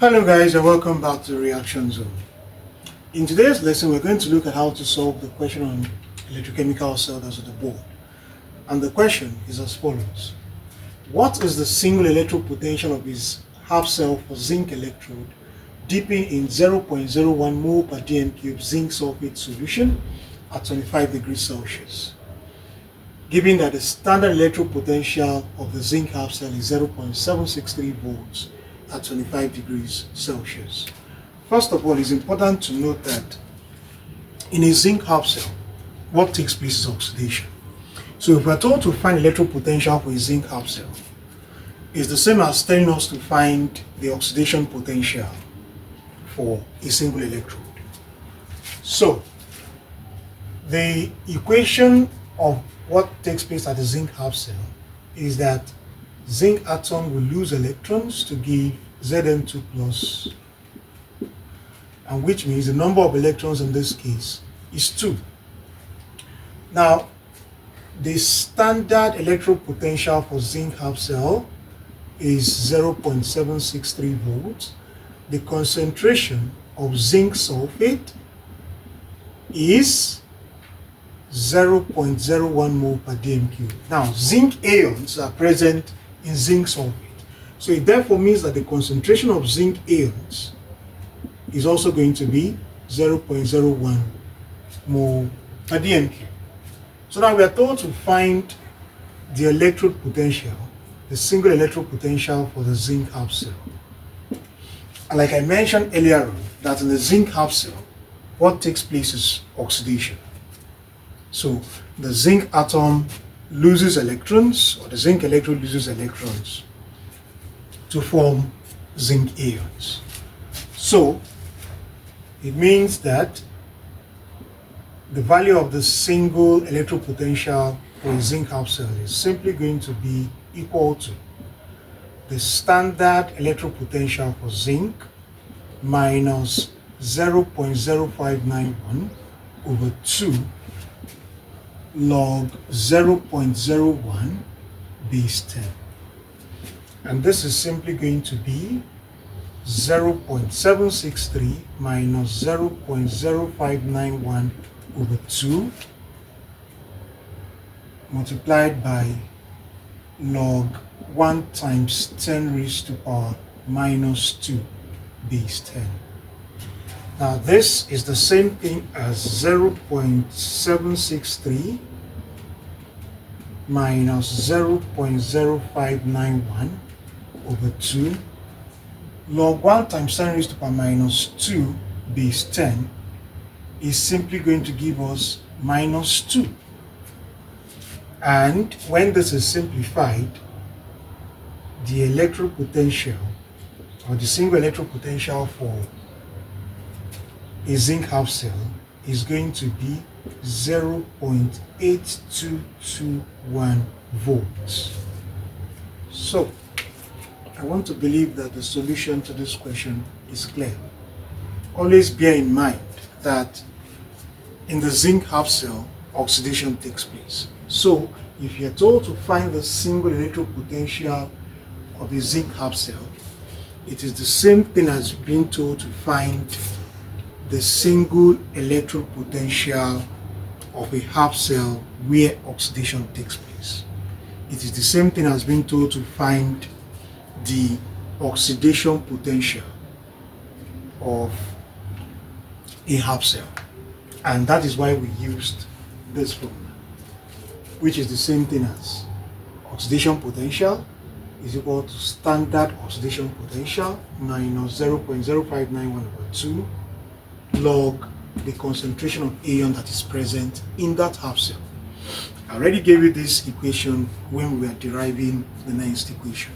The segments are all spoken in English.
Hello guys, and welcome back to Reaction Zone. In today's lesson, we're going to look at how to solve the question on electrochemical cell that's on the board. And the question is as follows. What is the single electrode potential of his half cell for zinc electrode dipping in 0.01 mole per dm cube zinc sulphate solution at 25 degrees Celsius? Given that the standard electrode potential of the zinc half cell is 0.763 volts at 25 degrees Celsius. First of all, it's important to note that in a zinc half cell, what takes place is oxidation. So if we're told to find electrode potential for a zinc half cell, it's the same as telling us to find the oxidation potential for a single electrode. So the equation of what takes place at the zinc half cell is that zinc atom will lose electrons to give Zn2 plus, and which means the number of electrons in this case is 2. Now, the standard electrode potential for zinc half cell is 0.763 volts. The concentration of zinc sulphate is 0.01 mole per dm cube. Now, zinc ions are present in zinc sulphate. So it therefore means that the concentration of zinc ions is also going to be 0.01 mole per dm cube. So now we are told to find the electrode potential, the single electrode potential for the zinc half cell. And like I mentioned earlier on, that in the zinc half cell, what takes place is oxidation. So the zinc atom loses electrons, or the zinc electrode loses electrons to form zinc ions. So it means that the value of the single electrode potential for a zinc half cell is simply going to be equal to the standard electrode potential for zinc minus 0.0591 over 2 log 0.01 base 10. And this is simply going to be 0.763 minus 0.0591 over 2 multiplied by log 1 times 10 raised to power minus 2 base 10. Now this is the same thing as 0.763 minus 0.0591 over 2 log 1 times 10 raised to power minus 2 base 10 is simply going to give us minus 2. And when this is simplified, the electrode potential, or the single electrode potential for a zinc half cell is going to be 0.8221 volts. So I want to believe that the solution to this question is clear. Always bear in mind that in the zinc half cell, oxidation takes place. So if you're told to find the single electrode potential of a zinc half cell, it is the same thing as being told to find the single electrode potential of a half cell where oxidation takes place. It is the same thing as being told to find the oxidation potential of a half cell. And that is why we used this formula, which is the same thing as oxidation potential is equal to standard oxidation potential minus 0.0591 over 2 log the concentration of ion that is present in that half cell. I already gave you this equation when we were deriving the Nernst equation.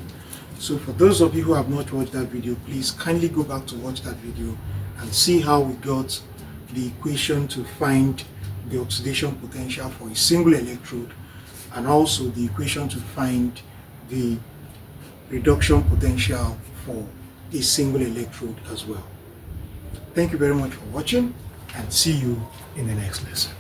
So for those of you who have not watched that video, please kindly go back to watch that video and see how we got the equation to find the oxidation potential for a single electrode, and also the equation to find the reduction potential for a single electrode as well. Thank you very much for watching, and see you in the next lesson.